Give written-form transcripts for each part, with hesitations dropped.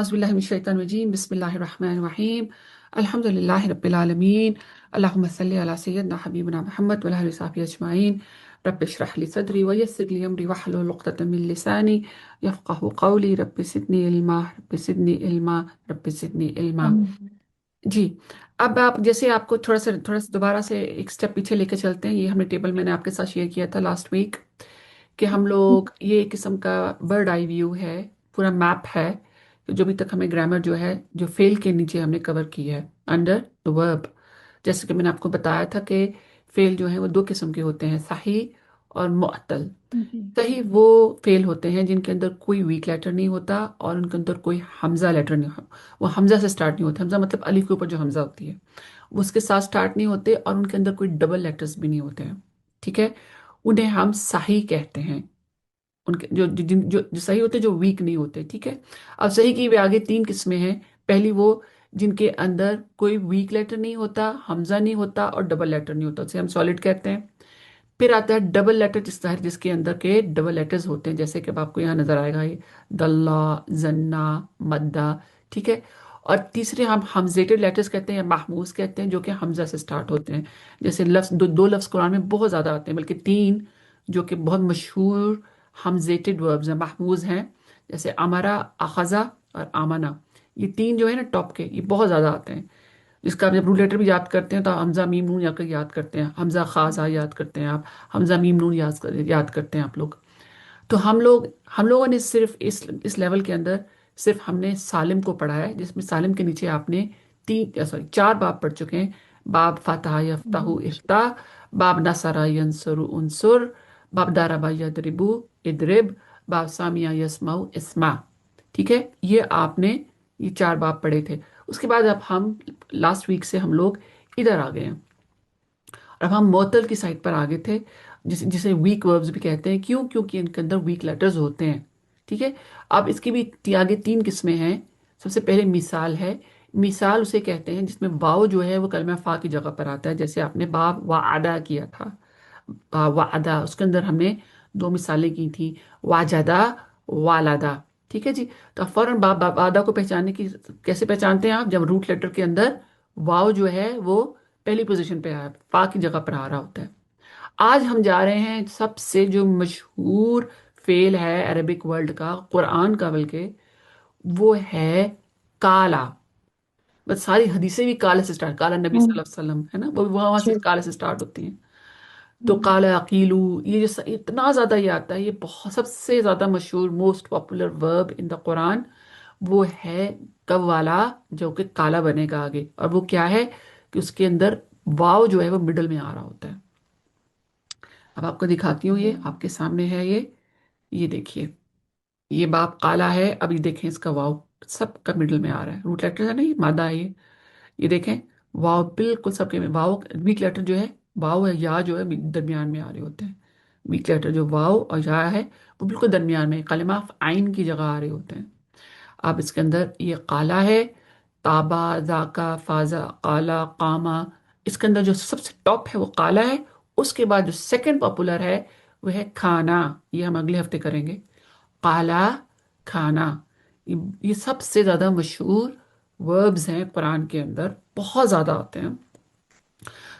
औज़ुबिल्लाहिमिनश्शैतानिर्रजीम बिस्मिल्लाहिर्रहमानिर्रहीम अल्हम्दुलिल्लाहि रब्बिल आलमीन अल्लाहुम्मा सल्लि अला सय्यिदिना हबीबिना मुहम्मद व अला आलिहि व सहबिहि अजमाइन रब्बि इश्रह ली सदरी व यस्सिर ली अमरी वहलुल उक़दतम मिन लिसानी यफ़क़हू क़ौली रब्बि ज़िदनी इल्मा। जी। अब आप जैसे आपको थोड़ा सा दोबारा से एक स्टेप पीछे लेके चलते हैं। ये हमने टेबल मैंने आपके साथ शेयर किया था लास्ट वीक कि हम लोग ये एक किस्म का बर्ड आई व्यू है, पूरा मैप है जो भी तक हमें ग्रामर जो है जो फेल के नीचे हमने कवर की है अंडर द वर्ब। जैसे कि मैंने आपको बताया था कि फेल जो है वो दो किस्म के होते हैं, सही और मुअत्तल। जी। सही वो फेल होते हैं जिनके अंदर कोई वीक लेटर नहीं होता और उनके अंदर कोई हमजा लेटर नहीं हो। वो हमजा से स्टार्ट नहीं होता, हमजा मतलब अलिफ के ऊपर जो हमजा होती है वो उसके साथ स्टार्ट नहीं होते और उनके अंदर कोई डबल लेटर्स भी नहीं होते हैं। ठीक है, उन्हें हम सही कहते हैं। उनके जो सही होते हैं, जो वीक नहीं होते। ठीक है, अब सही की भी आगे तीन किस्में हैं। पहली वो जिनके अंदर कोई वीक लेटर नहीं होता, हमजा नहीं होता और डबल लेटर नहीं होता, उसे हम सॉलिड कहते हैं। फिर आता है डबल लेटर जिसके अंदर के डबल लेटर्स होते हैं, जैसे कि अब आपको यहाँ नजर आएगा ये दल्ला, जन्ना, मद्दा। ठीक है, और तीसरे हम हमजेटेड लेटर्स कहते हैं या महमूज कहते हैं, जो कि हमजा से स्टार्ट होते हैं। जैसे लफ्ज दो लफ्ज कुरान में बहुत ज्यादा आते हैं, बल्कि तीन जो कि बहुत मशहूर हमजेटेड वर्ब्स हैं, महमूज हैं। जैसे अमरा, अखजा और आमना। ये तीन जो है ना टॉप के, ये बहुत ज्यादा आते हैं। इसका आप जब रूल लेटर भी याद करते हैं तो हमजा मीम नून याद करते हैं, हमजा खासा याद करते हैं आप, हमजा मीम नून याद करते हैं आप लोग। तो हम लोगों ने सिर्फ इस लेवल के अंदर सिर्फ हमने सालिम को पढ़ा है, जिसमें सालिम के नीचे आपने तीन सॉरी चार बाब पढ़ चुके हैं। बाब फतह यफ्तहु इफ्ता, बाब नसरा यंसुरु उनसुर, बाब दरबा यदरिबु इदरिब, बाब सामिया यस्माउ इस्मा। ठीक है, ये आपने ये चार बाब पढ़े थे। उसके बाद अब हम लास्ट वीक से हम लोग इधर आ गए हैं। अब हम मोतल की साइड पर आ गए थे, जिसे वीक वर्ब्स भी कहते हैं। क्यों? क्योंकि इनके अंदर वीक लेटर्स होते हैं। ठीक है, अब इसकी भी आगे तीन किस्में हैं। सबसे पहले मिसाल है। मिसाल उसे कहते हैं जिसमें वाव जो है वो कलमा फा की जगह पर आता है। जैसे आपने बाब वादा किया था, वादा, उसके अंदर हमने दो मिसालें की थी, वाजदा, वालादा। ठीक है जी। तो फौरन वादा को पहचानने की कैसे पहचानते हैं आप? जब रूट लेटर के अंदर वाव जो है वो पहली पोजीशन पे आया, फा की जगह पर आ रहा होता है। आज हम जा रहे हैं सबसे जो मशहूर फेल है अरबिक वर्ल्ड का, कुरान का बल्कि, वो है काला। बस सारी हदीसें भी काले से स्टार्ट, काला नबी हम्म। सल्लल्लाहु अलैहि वसल्लम है ना, वो भी वहां से जी। काले से स्टार्ट होती हैं। तो हम्म। काला अकीलू, ये जो इतना ज्यादा ये आता है, ये बहुत सबसे ज्यादा मशहूर most popular verb in the Quran, वो है कव्वाला, जो कि काला बनेगा आगे। और वो क्या है कि उसके अंदर वाव जो है वो मिडल में आ रहा होता है। अब आपको दिखाती हूँ, ये आपके सामने है ये देखिए, ये बाप काला है। अब ये देखें, इसका वाव सबका मिडल में आ रहा है, रूट लेटर है ना, ये मादा है ये देखें, वाव बिल्कुल सबके में। वाव वीक लेटर जो है, वाव है या जो है दरमियान में आ रहे होते हैं। वीक लेटर जो वाव और या है वो बिल्कुल दरमियान में, कलिमा आइन की जगह आ रहे होते हैं। अब इसके अंदर ये काला है, ताबा, जाका, फाजा, काला, कामा। इसके अंदर जो सबसे टॉप है वो काला है। उसके बाद जो सेकंड पॉपुलर है वो है खाना। ये हम अगले हफ्ते करेंगे, काला, खाना। ये सबसे ज्यादा मशहूर वर्ब्स हैं कुरान के अंदर, बहुत ज्यादा आते हैं।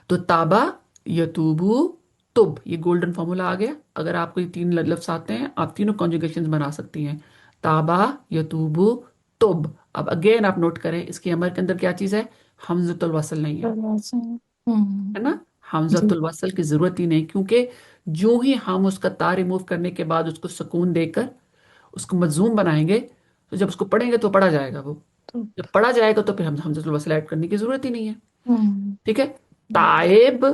तो ताबा, यतूबू, तुब, ये गोल्डन फॉर्मूला आ गया। अगर आपको ये तीन लफ्ज आते हैं, आप तीनों कॉन्जुगेशंस बना सकती हैं, ताबा, यतूबू, तुब। अब अगेन आप नोट करें, इसके अमर के अंदर क्या चीज है? हमजतुल वसल नहीं है, बढ़िया से। हम्म। है ना। जी। हमजतुल वसल की जरूरत ही नहीं, क्योंकि जो ही हम उसका ता रिमूव करने के बाद उसको सुकून देकर उसको मजूम बनाएंगे, तो जब उसको पढ़ेंगे तो पढ़ा जाएगा वो। तो। जब पढ़ा जाएगा तो फिर हम हमजतुल वसल ऐड करने की जरूरत ही नहीं है। हम्म। ठीक है, जी। ताइब,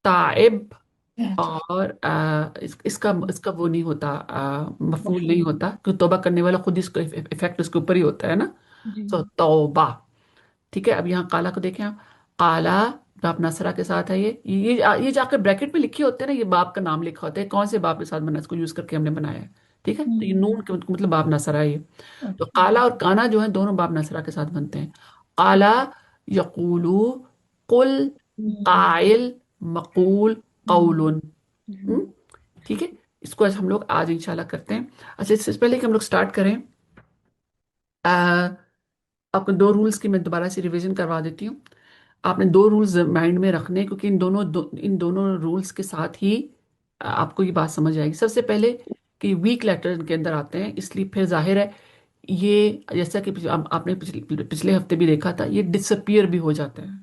ताइब। बेहतर। और इसका वो नहीं होता, मफूल नहीं मफहूम। होता, क्योंकि तौबा करने वाला खुद इसका इफेक्ट उसके ऊपर ही होता है ना। जी। तो तौबा। ठीक है, अब यहाँ काला को देखें आप, काला बाप नसरा के साथ है। ये जाकर ब्रैकेट में लिखे होते हैं ना, ये बाप का नाम लिखा होता है, कौन से बाप के साथ बना, इसको यूज करके हमने बनाया है। ठीक है, तो ये हम्म। नून के मतलब बाप नसरा है ये। तो अच्छा। काला और काना जो है दोनों बाप नसरा के साथ बनते हैं। काला, यकूलू, कुल, हम्म। काइल, मकूल, हम्म। कौलुन। हम्म। ठीक है, इसको आज हम लोग आज इंशाल्लाह करते हैं। अच्छा, इससे पहले कि हम लोग स्टार्ट करें, आ, आपको दो रूल्स की मैं दोबारा से रिवीजन करवा देती हूँ। आपने दो रूल्स माइंड में रखने, क्योंकि इन दोनों रूल्स के साथ ही आपको ये बात समझ आएगी। सबसे पहले कि वीक लेटर के अंदर आते हैं, इसलिए फिर जाहिर है ये, जैसा कि आपने पिछले हफ्ते भी देखा था, ये डिसअपियर भी हो जाता है।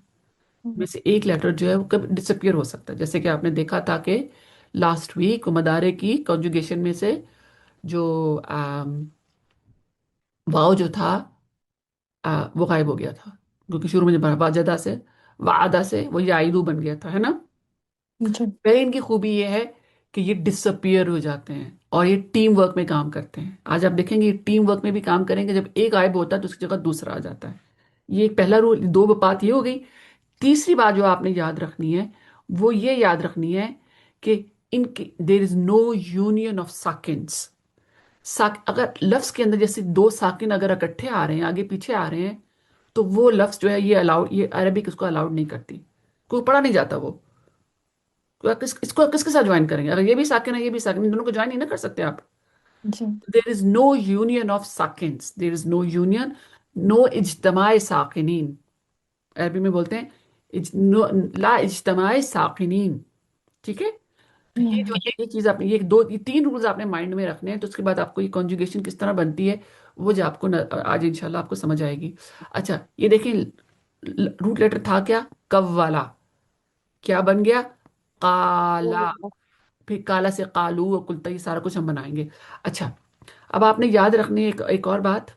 में से एक लेटर जो है वो कब डिसअपियर हो सकता है, जैसे कि आपने देखा था कि लास्ट वीक मदारे की कॉन्जुगेशन में से जो वाव जो था, वो गायब हो गया था, क्योंकि शुरू में जब वाजदा से वादा से वो याइदू बन गया था, है ना। जी। पहले इनकी खूबी ये है कि ये डिसअपियर हो जाते हैं और ये टीम वर्क में काम करते हैं। आज आप देखेंगे ये टीम वर्क में भी काम करेंगे, जब एक गायब होता है तो उसकी जगह दूसरा आ जाता है। ये एक पहला रूल, दो बात ये हो गई। तीसरी बात जो आपने याद रखनी है, वो ये याद रखनी है कि इनकी there is no union of साकिन्स। अगर लफ्ज के अंदर जैसे दो साकिन अगर इकट्ठे आ रहे हैं, आगे पीछे आ रहे हैं, तो वो लफ्ज जो है ये अलाउड, ये अरबिक इसको अलाउड नहीं करती, कोई पढ़ा नहीं जाता वो। तो आप इसको किसके साथ ज्वाइन करेंगे? अगर ये भी साकिन है ये भी साकिन, इन दोनों को ज्वाइन नहीं ना कर सकते आप। जी। There is no union of साकिन्स, there is no union, no इज्तमाय साकिनीन। अरबी में बोलते हैं नो, ला इज्तमाय साकिनीन। ठीक है। तो ये जो हम्म। ये चीज आपने, ये तीन रूल्स आपने माइंड में रखने हैं, तो उसके बाद आपको ये कॉन्जुगेशन किस तरह बनती है वो जो आपको आज इंशाल्लाह आपको समझ आएगी। अच्छा, ये देखिए, रूट लेटर था क्या? कव वाला। क्या बन गया? काला। फिर काला से कालू और कुलता, ये सारा कुछ हम बनाएंगे। अच्छा, अब आपने याद रखनी है एक और बात,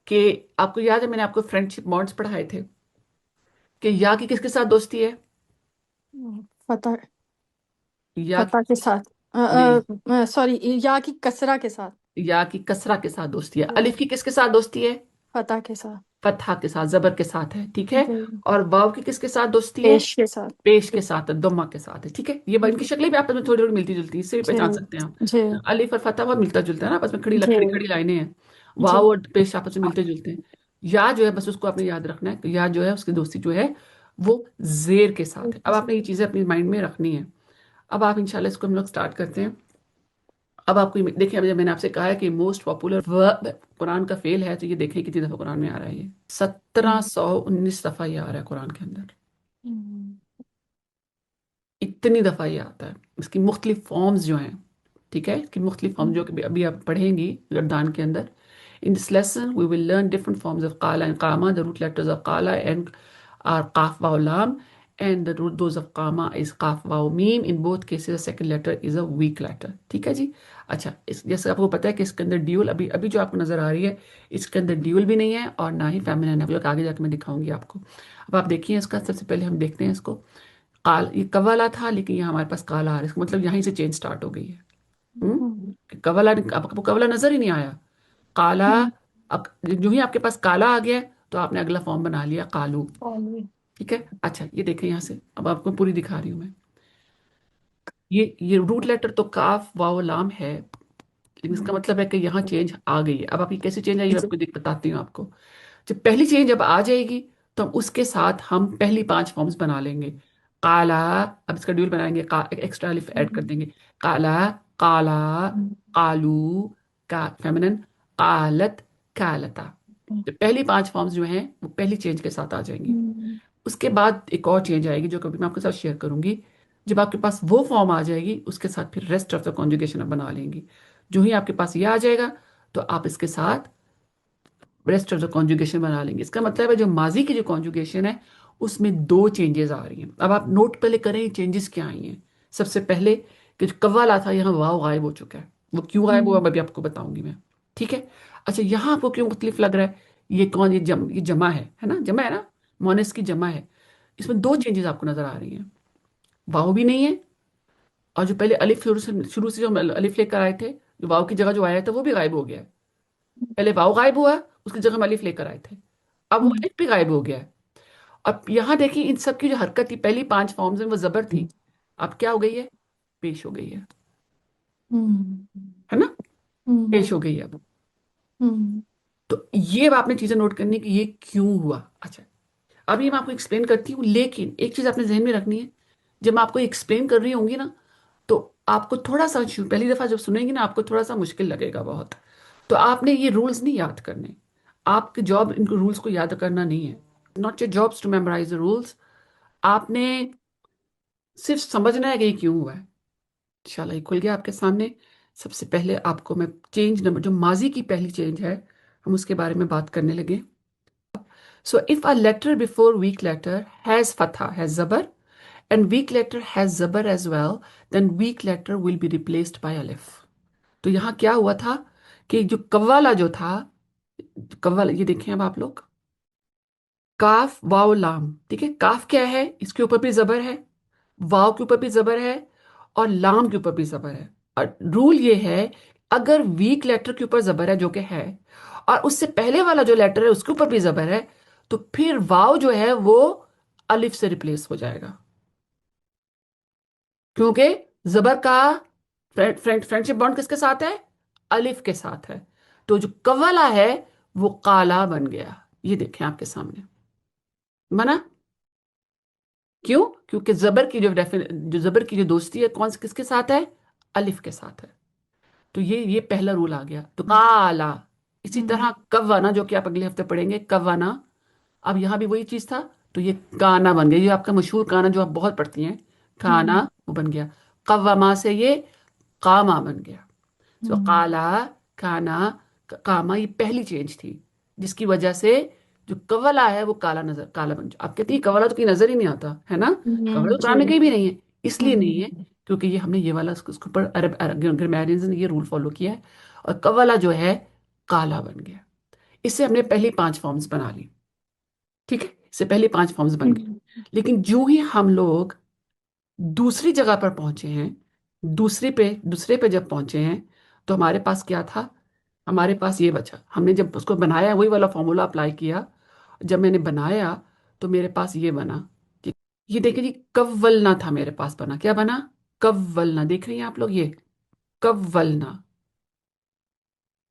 कि आपको याद है मैंने आपको फ्रेंडशिप बॉन्ड्स पढ़ाए थे, कि या की किसके साथ दोस्ती है? फतह। या फतह के साथ। नहीं, सॉरी, या की कसरा के साथ। या की कसरा के साथ दोस्ती है। जी। अलिफ की किसके साथ दोस्ती है? फतह के साथ। फतहा के साथ, जबर के साथ है, ठीक है। जी। और वाव की किसके साथ दोस्ती है? पेश के साथ। पेश के साथ है, दुम्मा के साथ है, ठीक है। ये इनकी शक्लें भी आपस में थोड़ी थोड़ी मिलती जुलती हैं, इससे भी जी। पहचान सकते हैं जी। आप। अलिफ और फतहा वो मिलता जुलता है ना, आपस में खड़ी जी। खड़ी खड़ी लाइनें हैं। जी। वाव और पेश आपस में मिलते जुलते हैं। या जो है बस उसको आपने याद रखना है, या जो है उसकी दोस्ती जो है वो जेर के साथ है। अब आपने ये चीजें अपनी माइंड में रखनी है। अब आप इंशाल्लाह इसको हम लोग स्टार्ट करते हैं। अब आपको देखिए, अब जब मैंने आपसे कहा है कि मोस्ट पॉपुलर वर्ब कुरान का फेल है, तो ये देखें कितनी दफा कुरान में आ रहा है। ये 1719 दफा ये आ रहा है कुरान के अंदर। हम्म। इतनी दफा ये आता है। इसकी मुख्तलिफ फॉर्म्स जो हैं, ठीक है, इसकी मुख्तलिफ फॉर्म जो कि अभी आप पढ़ेंगी गर्दान के अंदर। In this lesson we will learn different forms of काला एंड कामा, द रूट लेटर्स ऑफ काला एंड आर काफ वाव लाम, and the root those of कामा इज काफ वाव मीम। In both cases second letter is a weak letter, ठीक है जी। अच्छा, इस जैसे आपको पता है कि इसके अंदर ड्यूल, अभी अभी जो आपको नजर आ रही है, इसके अंदर ड्यूल भी नहीं है और ना ही फेमिनिन है, जो कि आगे जाकर मैं दिखाऊंगी आपको। अब आप देखिए इसका, सबसे पहले हम देखते हैं इसको। ये कवाला था, लेकिन यहाँ हमारे पास काला आ रहा है, इसका मतलब यहीं से चेंज स्टार्ट हो गई है। हम्म। कवाला, अब आपको कवाला नजर ही नहीं आया। काला। हम्म। अब जो ही आपके पास काला आ गया है, तो आपने अगला फॉर्म बना लिया कालू। और ठीक है। अच्छा, ये देखें यहाँ से, अब आपको पूरी दिखा रही हूँ मैं। ये रूट लेटर तो काफ वाव लाम है, लेकिन इसका मतलब है कि यहाँ चेंज आ गई है। अब आपकी कैसे चेंज आई, मैं आपको बताती हूँ आपको। जब पहली चेंज जब आ जाएगी, तो हम उसके साथ हम पहली पांच फॉर्म्स बना लेंगे। काला। अब इसका ड्यूल बनाएंगे, एक्स्ट्रा अलिफ ऐड कर देंगे। काला, काला, कालू, का फेमिनिन, कालत, कालता। तो पहली पांच फॉर्म्स जो हैं वो पहली चेंज के साथ आ जाएंगी। उसके बाद एक और चेंज आएगी जो कभी मैं आपके साथ शेयर करूंगी। जब आपके पास वो फॉर्म आ जाएगी, उसके साथ फिर रेस्ट ऑफ द कॉन्जुगेशन आप बना लेंगी। जो ही आपके पास ये आ जाएगा, तो आप इसके साथ रेस्ट ऑफ द कॉन्जुगेशन बना लेंगे। इसका मतलब है जो माजी की जो कॉन्जुगेशन है, उसमें दो चेंजेस आ रही हैं। अब आप नोट पहले करें चेंजेस क्या आई हैं। सबसे पहले कि जो कव्वाला था, यहाँ वाव गायब हो चुका है। वो क्यों गायब हुआ अभी आपको बताऊंगी मैं। ठीक है। अच्छा, यहाँ आपको क्यों मुख्तलिफ लग रहा है? ये कौन, ये जमा है ना, जमा है ना, मोनेस की जमा है। इसमें दो चेंजेस आपको नजर आ रही हैं। वाव भी नहीं है, और जो पहले अलिफ शुरू से जो हम अलिफ लेकर आए थे, जो वाव की जगह जो आया था वो भी गायब हो गया है। पहले वाव गायब हुआ, उसकी जगह हम अलिफ लेकर आए थे, अब वो अलिफ भी गायब हो गया है। अब यहाँ देखिए, इन सब की जो हरकत थी पहली पांच फॉर्म्स में, वो जबर थी, अब क्या हो गई है? पेश हो गई है ना, पेश हो गई है अब। तो ये अब आपने चीजें नोट करनी कि ये क्यों हुआ। अच्छा, अभी मैं आपको एक्सप्लेन करती हूँ, लेकिन एक चीज आपने जहन में रखनी है। जब मैं आपको एक्सप्लेन कर रही होंगी ना, तो आपको थोड़ा सा पहली दफा जब सुनेंगी ना, आपको थोड़ा सा मुश्किल लगेगा बहुत। तो आपने ये रूल्स नहीं याद करने। आपकी जॉब इनको रूल्स को याद करना नहीं है। Not your jobs to memorise the rules. आपने सिर्फ समझना है कि ये क्यों हुआ है। इंशाल्लाह ये खुल गया आपके सामने। सबसे पहले आपको मैं चेंज नंबर, जो माजी की पहली चेंज है, हम उसके बारे में बात करने लगे। So if a letter before weak letter has फतहा, हैज जबर, एंड वीक लेटर हैज जबर as well, then weak letter will be replaced by अलिफ। तो यहाँ क्या हुआ था कि जो कव्वाला जो था, कव्वाला ये देखें अब आप लोग, काफ वाव लाम, ठीक है। काफ क्या है, इसके ऊपर भी जबर है, वाव के ऊपर भी जबर है, और लाम के ऊपर भी जबर है। और रूल ये है, अगर वीक लेटर के ऊपर जबर है जो कि है, और उससे पहले वाला जो लेटर है उसके ऊपर भी जबर है, तो फिर वाव जो है वो अलिफ से रिप्लेस हो जाएगा, क्योंकि जबर का फ्रेंडशिप बॉन्ड किसके साथ है, अलिफ के साथ है। तो जो कव्वाला है वो काला बन गया। ये देखें आपके सामने बना। क्यों? क्योंकि जबर की जो जबर की जो दोस्ती है कौन से किसके साथ है, अलिफ के साथ है। तो ये पहला रूल आ गया। तो काला, इसी तरह कव्वाना जो कि आप अगले हफ्ते पढ़ेंगे, कव्वाना। अब यहाँ भी वही चीज था। तो ये काना बन गया, ये आपका मशहूर काना जो आप बहुत पढ़ती हैं, काना, वो बन गया। कव्वामा से ये कामा बन गया। सो काला, काना, कामा, ये पहली चेंज थी, जिसकी वजह से जो कवला है वो काला बन जाए। आप कहती है कवला तो कहीं नजर ही नहीं आता है ना, कवला तो कुरान में जी। कहीं भी नहीं है। इसलिए नहीं है क्योंकि ये हमने ये वाला उसके ऊपर अरब ग्रामेरियंस ने ये रूल फॉलो किया है, और कवला जो है काला बन गया। इससे हमने पहली 5 फॉर्म्स बना ली, ठीक है, इससे पहली 5 फॉर्म्स बन गई। लेकिन जो ही हम लोग दूसरी जगह पर पहुंचे हैं, दूसरे पे जब पहुंचे हैं, तो हमारे पास क्या था, हमारे पास ये बचा। हमने जब उसको बनाया, वही वाला फॉर्मूला अप्लाई किया। जब मैंने बनाया तो मेरे पास ये बना कि, ये देखिए जी, कव्वलना था मेरे पास बना, क्या बना, कव्वलना। देख रही हैं आप लोग, ये कव्वलना।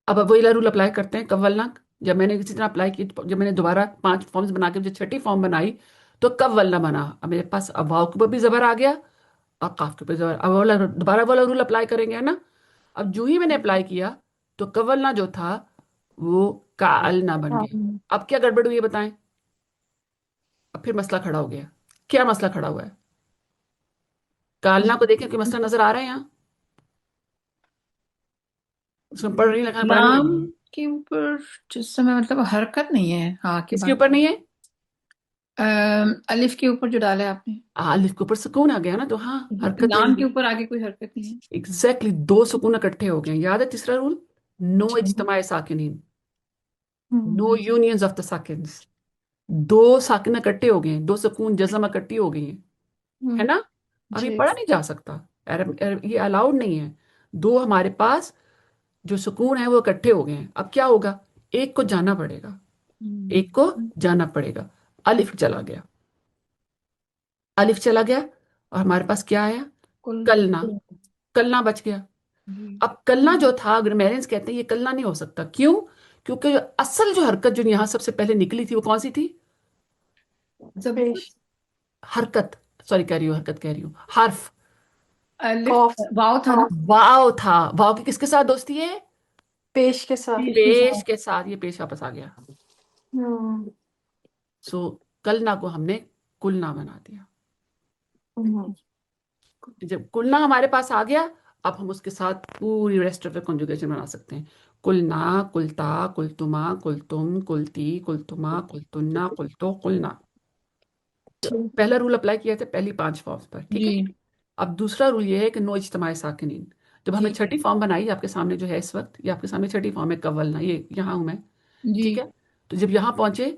अब वही रूल अप्लाई करते हैं, कव्वलना। जब मैंने इसी तरह अप्लाई की, जब मैंने दोबारा 5 फॉर्म्स बना के जो छठी फॉर्म बनाई, तो कव्वलना बना। अब मेरे पास अब वाव के ऊपर भी जबर आ गया, और काफ के ऊपर जबर। अब दोबारा वाला रूल अप्लाई करेंगे, है ना। अब जो ही मैंने अप्लाई किया, तो कवलना जो था वो कालना बन गया। अब क्या गड़बड़ हुई है बताएं। अब फिर मसला खड़ा हो गया। क्या मसला खड़ा हुआ है, कालना को देखें कि मसला नजर आ रहा है यहाँ, उसमें पढ़ नहीं लगा, पढ़ने लाम लगी। के ऊपर जिस समय मतलब हरकत नहीं है, हाँ की किसके बात। ऊपर नहीं है, अलिफ के ऊपर जो डाला है आपने। अलिफ के ऊपर सुकून आ गया ना, तो हाँ हरकत लाम के नहीं। ऊपर आगे कोई हरकत नहीं है। एग्जैक्टली, दो सुकून इकट्ठे हो गए। याद है तीसरा रूल, नो इज्तिमाए साकिनीन, नो यूनियंस ऑफ द साकिन्स। दो साकिन इकट्ठे हो गए हैं, दो सुकून जज़म इकट्ठी हो गई हैं, है ना। अब ये जी। पढ़ा नहीं जा सकता, ये अलाउड नहीं है। दो हमारे पास जो सुकून है वो इकट्ठे हो गए हैं। अब क्या होगा, एक को जाना पड़ेगा, हम्म, एक को जाना पड़ेगा। अलिफ चला गया, अलिफ चला गया, और हमारे पास क्या आया, कुल। कलना। कलना बच गया। जी। अब कलना जो था, ग्रामेरियंस कहते हैं ये कलना नहीं हो सकता। क्यों? क्योंकि जो असल जो हरकत जो यहाँ सबसे पहले निकली थी वो कौन सी थी, जब पेश। हरकत, सॉरी कह रही हूँ, हरकत कह रही हूँ, हर्फ। अलिफ कॉफ। वाव था ना। वाव था। वाव की किसके साथ दोस्ती है, पेश के साथ। पेश के पेश साथ। के साथ। ये पेश वापस आ गया। हम्म। सो कलना को हमने कुलना बना दिया। हम्म। जब कुलना हमारे पास आ गया, अब हम उसके साथ पूरी रेस्ट ऑफ द कॉन्जुगेशन बना सकते हैं। कुलना, कुलता, कुलतुमा, कुलतुम, कुलती, कुलतुमा, कुलतुन्ना, कुलतो, कुलना। ठीक। पहला रूल अप्लाई किया था पहली 5 फॉर्म्स पर, ठीक जी। है। अब दूसरा रूल ये है कि नो इज्तिमाए साकिनीन। जब हमने जी। छठी फॉर्म बनाई, आपके सामने जो है इस वक्त, ये आपके सामने छठी फॉर्म है, कव्वलना, ये यहाँ हूं मैं, जी। ठीक है। तो जब यहाँ पहुंचे,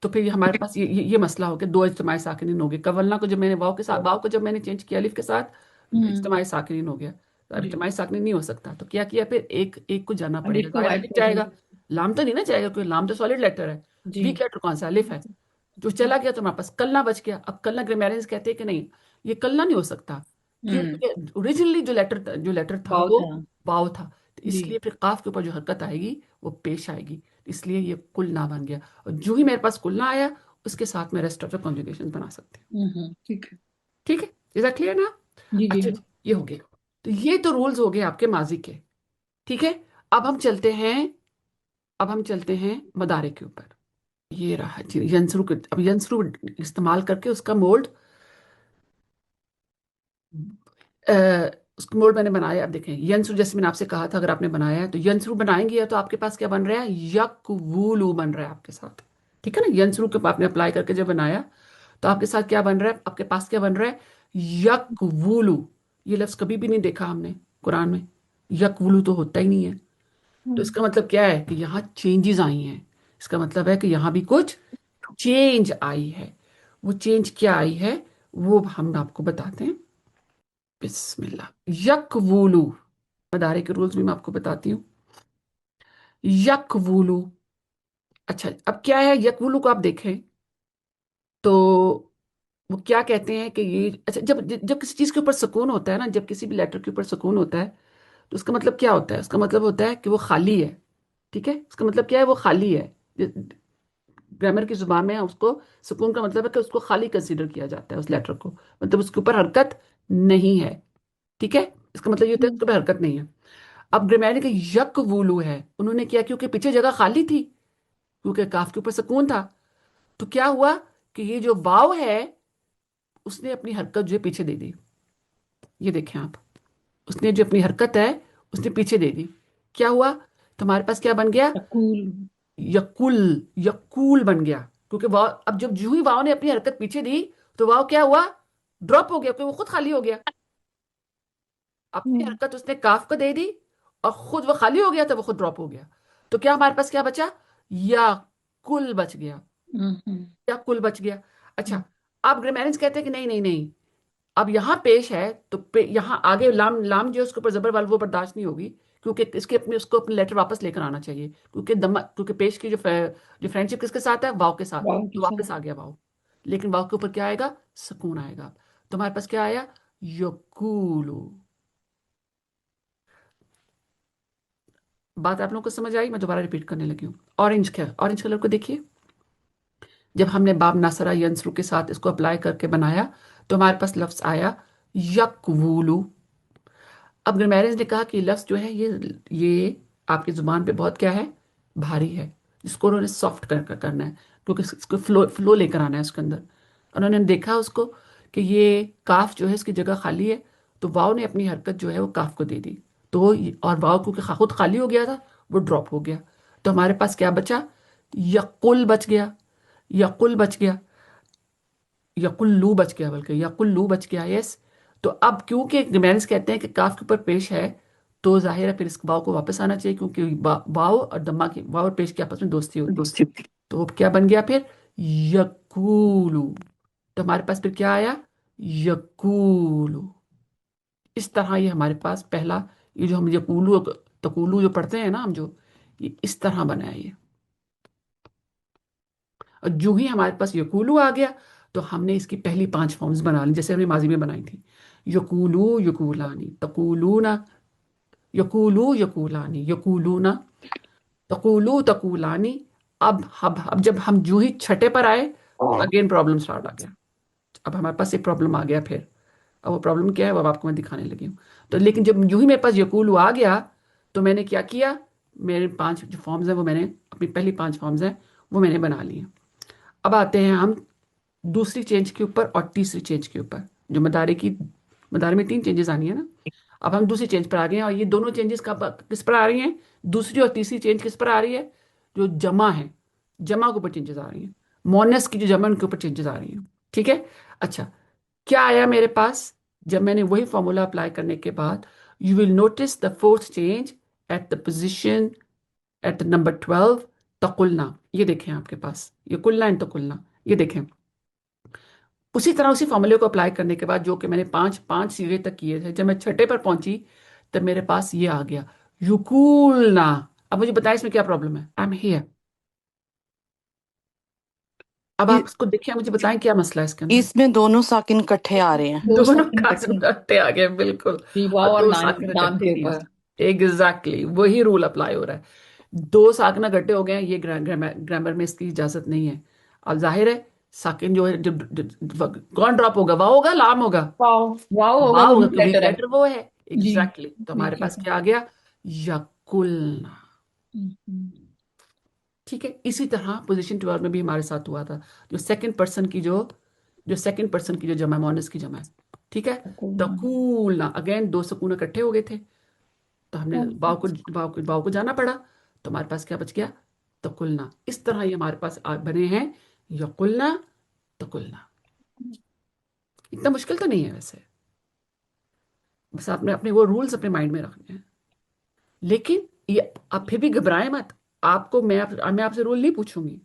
तो फिर ये हमारे पास ये मसला हो गया, दो इज्तिमाई साकिनीन हो गए। कवलना को जब मैंने वाव के साथ, वाव को जब मैंने चेंज किया अलिफ के साथ, हम्म। इज्तिमाई साकिनीन हो गया। तो अब जी। इज्तिमाई साकिनीन नहीं हो सकता, तो क्या किया फिर, एक एक को जाना पड़ेगा, अलिफ को जाहिर है वाइप अलिफ कर जाएगा। दिया। लाम तो नहीं ना जाएगा, क्योंकि लाम तो सॉलिड लेटर है। जी। वीक लेटर कौन सा, अलिफ है। जो चला गया तो हमारे पास कलना बच गया। अब कलना ग्रामेरियंस कहते हैं कि नहीं, ये कलना नहीं हो सकता। क्यों? हम्म। क्योंकि ओरिजिनली जो लेटर था वाव वो था। वाव था। तो जी। इसलिए फिर काफ के ऊपर जो हरकत आएगी वो पेश आएगी। इसलिए ये कुलना बन गया। और जो ही मेरे पास कुलना आया, उसके साथ में रेस्ट ऑफ द कॉन्जुगेशन बना सकते हैं। ठीक है। ठीक है, इज दैट क्लियर ना। जी। जी। अच्छा जी, ये हो गया। तो ये तो रूल्स हो गए आपके माजी के, ठीक है। अब हम चलते हैं अब हम चलते हैं मदारे के ऊपर। ये रहा जी यंसरू अब यंसरू इस्तेमाल करके उसका मोल्ड, अ, उसका मोल्ड मैंने बनाया। अब देखें यंसरू, जैसे मैंने आपसे कहा था, अगर आपने बनाया है तो यंसरू बनाएंगे, या तो आपके पास क्या बन रहा है, यकवुलू बन रहा है आपके साथ। ठीक है ना, यंसरू के आपने अप्लाई करके जब बनाया तो आपके साथ क्या बन रहा है, आपके पास क्या बन रहा है, यकवुलू। ये लफ्ज कभी भी नहीं देखा हमने कुरान में, यकवुलू तो होता ही नहीं है। तो हम्म, इसका मतलब क्या है कि यहाँ चेंजेस आई हैं। इसका मतलब है कि यहाँ भी कुछ चेंज आई है। वो चेंज क्या आई है वो हम आपको बताते हैं। बिस्मिल्लाह। यकवुलू, मदारे के रूल्स भी मैं आपको बताती हूँ। यकवुलू, अच्छा अब क्या है यकवुलू को आप देखें तो वो क्या कहते हैं कि ये, अच्छा जब जब किसी चीज के ऊपर सुकून होता है ना, जब किसी भी लेटर के ऊपर सुकून होता है तो उसका मतलब क्या होता है, उसका मतलब होता है कि वो खाली है। ठीक है, उसका मतलब क्या है, वो खाली है। ग्रामर की जुबान में उसको, सुकून का मतलब है कि उसको खाली कंसीडर किया जाता है उस लेटर को, मतलब उसके ऊपर हरकत नहीं है। ठीक है, इसका मतलब ये होता है हम्म, उसके ऊपर हरकत नहीं है। अब ग्रामेटिक यक वूलू है, उन्होंने किया क्योंकि पीछे जगह खाली थी, क्योंकि काफ के ऊपर सुकून था। तो क्या हुआ कि ये जो वाव है उसने अपनी हरकत जो है पीछे दे दी। ये देखें आप, उसने जो अपनी हरकत है उसने पीछे दे दी। क्या हुआ, तुम्हारे पास क्या बन गया, कूल। यकुल, यकुल बन गया। क्योंकि वाव, अब जब जूं ही वाव ने अपनी हरकत पीछे दी तो वाव क्या हुआ, ड्रॉप हो गया, क्योंकि वो खुद खाली हो गया। अपनी हम्म, हरकत उसने काफ को दे दी और खुद वो खाली हो गया तो वो खुद ड्रॉप हो गया। तो क्या हमारे पास क्या बचा, या कुल बच गया, हम्म। या कुल बच गया। अच्छा, अब ग्रामेरियंस कहते हैं कि नहीं नहीं नहीं, अब यहाँ पेश है तो यहाँ आगे लाम, लाम जो है उसके ऊपर जबर वाला वो बर्दाश्त नहीं होगी, क्योंकि इसके अपने उसको अपने लेटर वापस लेकर आना चाहिए, क्योंकि दम, क्योंकि पेश की जो जो फ्रेंडशिप किसके साथ है, वाव के साथ। वाव के तो वापस आ साथ। गया वाव, लेकिन वाव के ऊपर क्या आएगा, सुकून आएगा। तो हमारे पास क्या आया, यकूलू। बात आप लोगों को समझ आई, मैं दोबारा रिपीट करने लगी हूँ। ऑरेंज क्या, ऑरेंज कलर को देखिए, जब हमने बाब नासरा यंसरू के साथ इसको अप्लाई करके बनाया तो हमारे पास लफ्ज आया यकवूलू। अब ग्रामेरियंस ने कहा कि लफ्ज जो है ये आपकी जुबान पे बहुत क्या है, भारी है, जिसको उन्होंने सॉफ्ट करना है, क्योंकि इसको फ्लो फ्लो लेकर आना है उसके अंदर। उन्होंने देखा उसको कि ये काफ जो है इसकी जगह खाली है, तो वाव ने अपनी हरकत जो है वो काफ को दे दी। तो और वाव क्योंकि खुद खाली हो गया था वो ड्रॉप हो गया। तो हमारे पास क्या बचा, यकुल बच गया, यकुल बच गया, यकुल्लू बच गया, बल्कि यकुल्लू बच गया, यस। तो अब क्योंकि ग्रामेरियंस कहते हैं कि काफ के ऊपर पेश है तो जाहिर है फिर इस वाव को वापस आना चाहिए, क्योंकि वाव और दम्मा की, वाव और पेश की आपस में दोस्ती होती है। तो अब क्या बन गया फिर, यकूलू। तो हमारे पास फिर क्या आया, यकूलू। इस तरह ये हमारे पास पहला, ये जो हम यकूलू तकूलू जो पढ़ते हैं ना हम, जो ये इस तरह बना है ये। और जो ही हमारे पास यकूलू आ गया तो हमने इसकी पहली 5 फॉर्म्स बना ली, जैसे हमने माजी में बनाई थी। यकूलू यकूलानी तकूलूना, यकूलू यकूलानी यकूलूना, तकूलू तकूलानी। अब जब हम जो ही छठे पर आए, अगेन प्रॉब्लम स्टार्ट आ गया। अब हमारे पास एक प्रॉब्लम आ गया फिर। अब वो प्रॉब्लम क्या है वो अब आपको मैं दिखाने लगी हूँ। तो लेकिन जब यूं ही मेरे पास यकूलू आ गया तो मैंने क्या किया, मेरे 5 जो फॉर्म्स हैं वो मैंने, अपनी पहली 5 फॉर्म्स हैं वो मैंने बना ली हैं। अब आते हैं हम दूसरी चेंज के ऊपर और तीसरी चेंज के ऊपर, जो मदारे की, मदारे में 3 चेंजेस आनी है ना। अब हम दूसरी चेंज पर आ गए हैं, और ये दोनों चेंजेस किस पर आ रही हैं, दूसरी और तीसरी चेंज किस पर आ रही है, जो जमा है, जमा के ऊपर चेंजेस आ रही हैं। मोनस की जो जमा, उनके ऊपर चेंजेस आ रही हैं। ठीक है, अच्छा क्या आया मेरे पास, जब मैंने वही फॉर्मूला अप्लाई करने के बाद, you will notice the fourth change at the position, at the number 12, तकुलना। ये देखें आपके पास, ये कुलना एंड तकुलना, ये देखें। उसी तरह उसी फॉर्मूले को अप्लाई करने के बाद, जो कि मैंने पांच पांच सीढ़ी तक किए थे, जब मैं छठे पर पहुंची तब मेरे पास ये आ गया, युकूलना। अब मुझे बताएं इसमें क्या प्रॉब्लम है, आई एम हियर। अब इ- आप इसको देखिए, मुझे बताएं क्या मसला है इसके अंदर। इसमें दोनों साकिन इकट्ठे आ रहे हैं। दो दोनों सेकंड कासिम कटने। इकट्ठे आ गए, बिल्कुल। वाव और और दो नान, साकिन नान इकट्ठे के नहीं आ ऊपर। सकते, एग्जैक्टली वही रूल अप्लाई हो रहा है। दो साकिन इकट्ठे हो गए हैं, ये ग्रामर में इसकी इजाजत नहीं है। अब जाहिर है साकिन जो है, कौन ड्रॉप होगा, वाव होगा लाम होगा, वाव। वाव होगा, वाव वो होगा वीक क्योंकि वीक लेटर है। लेटर वो है। जी, एग्जैक्टली तो हमारे वीक पास लेटर। क्या आ गया, तकुलना। हम्म, ठीक है, इसी तरह पोजीशन 12 में भी हमारे साथ हुआ था। जो सेकंड पर्सन की जो सेकंड पर्सन की जो जमा मोनस की जमा है। ठीक है, तकुलना। तकूलना, अगेन दो सुकून इकट्ठे हो गए थे, तो हमने वाव को जाना पड़ा, तो हमारे पास क्या बच गया? तकुलना। इस तरह ये हमारे पास बने हैं, यकुलना, तकुलना। इतना मुश्किल तो नहीं है वैसे, बस आपने अपने वो रूल्स अपने माइंड में रखने हैं। लेकिन ये आप फिर भी घबराएं मत। आपको मैं आपसे रूल नहीं पूछूंगी,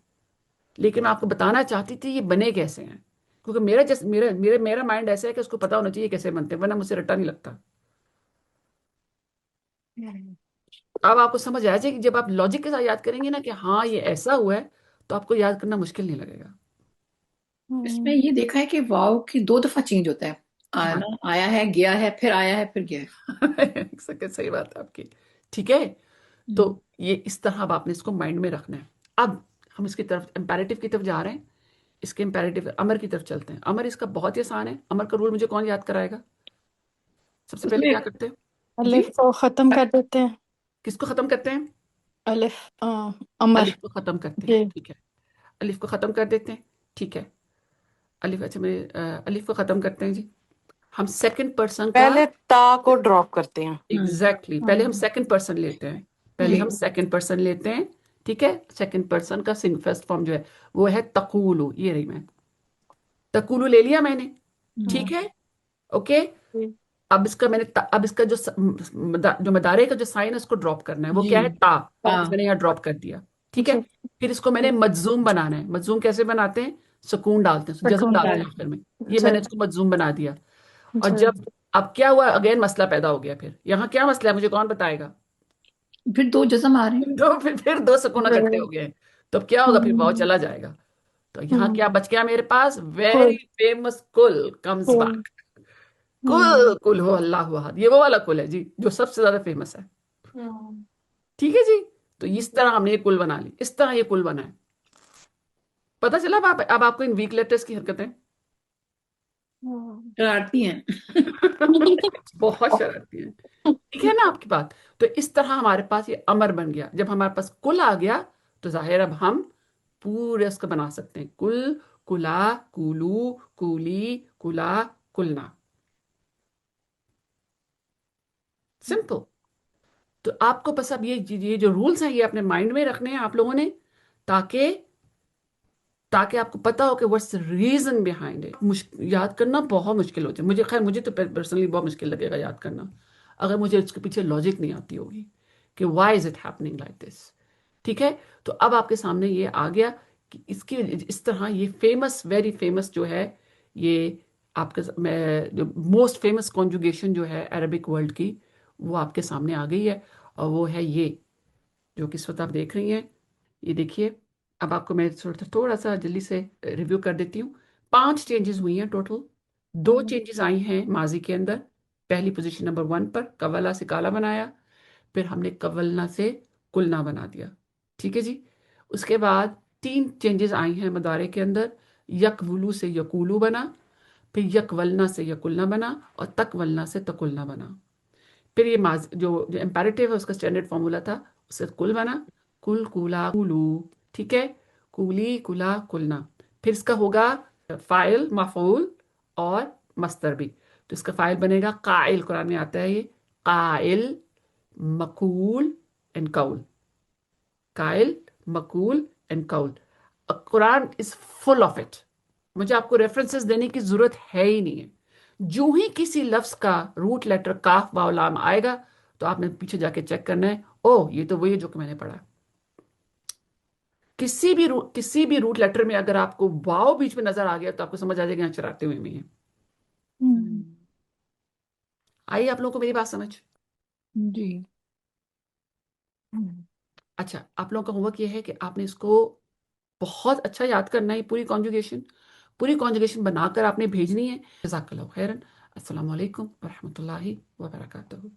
लेकिन मैं आपको बताना चाहती थी ये बने कैसे हैं, क्योंकि मेरा जैसे मेरा माइंड ऐसा है कि उसको पता होना चाहिए कैसे बनते हैं, वरना मुझसे रट्टा नहीं लगता। अब आपको समझ आ जाएगी, जब आप लॉजिक के साथ याद करेंगे ना कि हाँ ये ऐसा हुआ है, तो आपको याद करना मुश्किल नहीं लगेगा। इसमें ये देखा है कि वाव की 2 दफा चेंज होता है। हाँ। आना, आया है, गया है, फिर आया है, फिर गया है। सही बात है आपकी। ठीक है, तो हम्म, ये इस तरह अब आपने इसको माइंड में रखना है। अब हम इसकी तरफ इंपेरेटिव की तरफ जा रहे हैं। इसके इंपेरेटिव अमर की तरफ चलते हैं। अमर इसका बहुत ही आसान है। अमर का रूल मुझे कौन याद कराएगा? सबसे पहले उसमें क्या करते हैं जी? अलिफ को खत्म कर देते हैं। किसको खत्म करते हैं? अलिफ अमर। अलिफ को खत्म करते हैं, जी। ठीक है। अलिफ को खत्म कर देते हैं, ठीक है। अलिफ, अच्छा मेरे अलिफ को खत्म करते हैं जी। हम सेकंड पर्सन का, पहले ता को ड्रॉप करते हैं। एग्जैक्टली पहले हम सेकंड पर्सन लेते हैं। पहले जी। हम सेकंड पर्सन लेते हैं, ठीक है। सेकंड पर्सन का फर्स्ट फॉर्म जो है वो है तकूलू। ये रही मैं, तकूलू ले लिया मैंने, ठीक है, ओके। जी। अब इसका जो मदारे का जो साइन है उसको ड्रॉप करना है। वो जी। क्या है? ता। बस हाँ। मैंने यहाँ ड्रॉप कर दिया, ठीक है। जी। फिर इसको मैंने मजजूम बनाना है। मजजूम कैसे बनाते हैं? सुकून डालते हैं, जज्म सुकून डालते डाल। हैं आखिर में। ये जी। मैंने इसको मजजूम बना दिया। और जी। जब, अब क्या हुआ? अगेन मसला पैदा हो गया। फिर यहाँ क्या मसला है, मुझे कौन बताएगा? फिर 2 जज्म आ रहे हैं। फिर दो सुकून इकट्ठे हो गए हैं। तो अब क्या होगा? फिर वाव हम्म। चला जाएगा। तो यहाँ हम्म। क्या बच गया मेरे पास? वेरी कुल। फेमस कुल कम्स कुल। बैक। हम्म। कुल कुल हो अल्लाह अहद, ये वो वाला कुल है जी जो सबसे ज्यादा फेमस है। हम्म। ठीक है जी। तो इस तरह हमने ये कुल बना ली, इस तरह ये कुल बना है। पता चला अब आपको इन वीक लेटर्स की हरकतें। हम्म। शरारती हैं। बहुत शरारती है। ठीक है ना आपकी बात? तो इस तरह हमारे पास ये अमर बन गया। जब हमारे पास कुल आ गया, तो जाहिर अब हम पूरे उसको बना सकते हैं। कुल, कुला, कुलू, कुली, कुला, कुलना। सिंपल। तो आपको बस अब ये जो रूल्स हैं ये अपने माइंड में रखने हैं आप लोगों ने, ताकि ताकि आपको पता हो कि what's the reason behind it. याद करना बहुत मुश्किल होता है मुझे, खैर मुझे तो पर्सनली बहुत मुश्किल लगेगा याद करना, अगर मुझे इसके पीछे लॉजिक नहीं आती होगी कि why is it happening like this. ठीक है, तो अब आपके सामने ये आ गया कि इसकी इस तरह ये फेमस, वेरी फेमस जो है, ये आपके मैं जो मोस्ट फेमस कॉन्जुगेशन जो है अरबिक वर्ल्ड की, वो आपके सामने आ गई है। और वो है ये जो कि इस वक्त आप देख रही हैं। ये देखिए, अब आपको मैं थोड़ा सा जल्दी से रिव्यू कर देती हूँ। 5 चेंजेस हुई हैं टोटल। 2 चेंजेस आई हैं माजी के अंदर। पहली पोजीशन नंबर 1 पर कवला से काला बनाया, फिर हमने कवलना से कुलना बना दिया। ठीक है जी। उसके बाद 3 चेंजेस आई हैं मदारे के अंदर। यकवुलू से यकूलू बना, फिर यकवलना से यकुलना बना, और तकवलना से तकुलना बना। फिर ये जो इम्पेरेटिव है उसका स्टैंडर्ड फॉर्मूला था, उससे कुल बना, कुल, कुला, कुलू। ठीक है, कुली, कुला, कुलना। फिर इसका होगा फाइल, मफूल और मस्तर भी। तो इसका फाइल बनेगा काइल, कुरान में आता है ये, काइल, मकूल एंड कौल। काइल, मकूल एंड कौल। Quran is full of it. मुझे आपको रेफरेंसेस देने की जरूरत है ही नहीं है। जो ही किसी लफ्ज का रूट लेटर काफ वाव लाम आएगा, तो आपने पीछे जाके चेक करना है, ओ ये तो वही है जो कि मैंने पढ़ा। किसी भी रूट लेटर में अगर आपको वाव बीच में नजर आ गया, तो आपको समझ आ जाएगा यहाँ चराते हुए में है। हम्म। आइए आप लोगों को मेरी बात समझ। जी। अच्छा, आप लोगों का होमवर्क ये है कि आपने इसको बहुत अच्छा याद करना है। पूरी कॉन्जुगेशन बनाकर आपने भेजनी है। जज़ाकल्लाहु खैरन। अस्सलाम वालेकुम वरहमतुल्लाहि वबरकातुहू।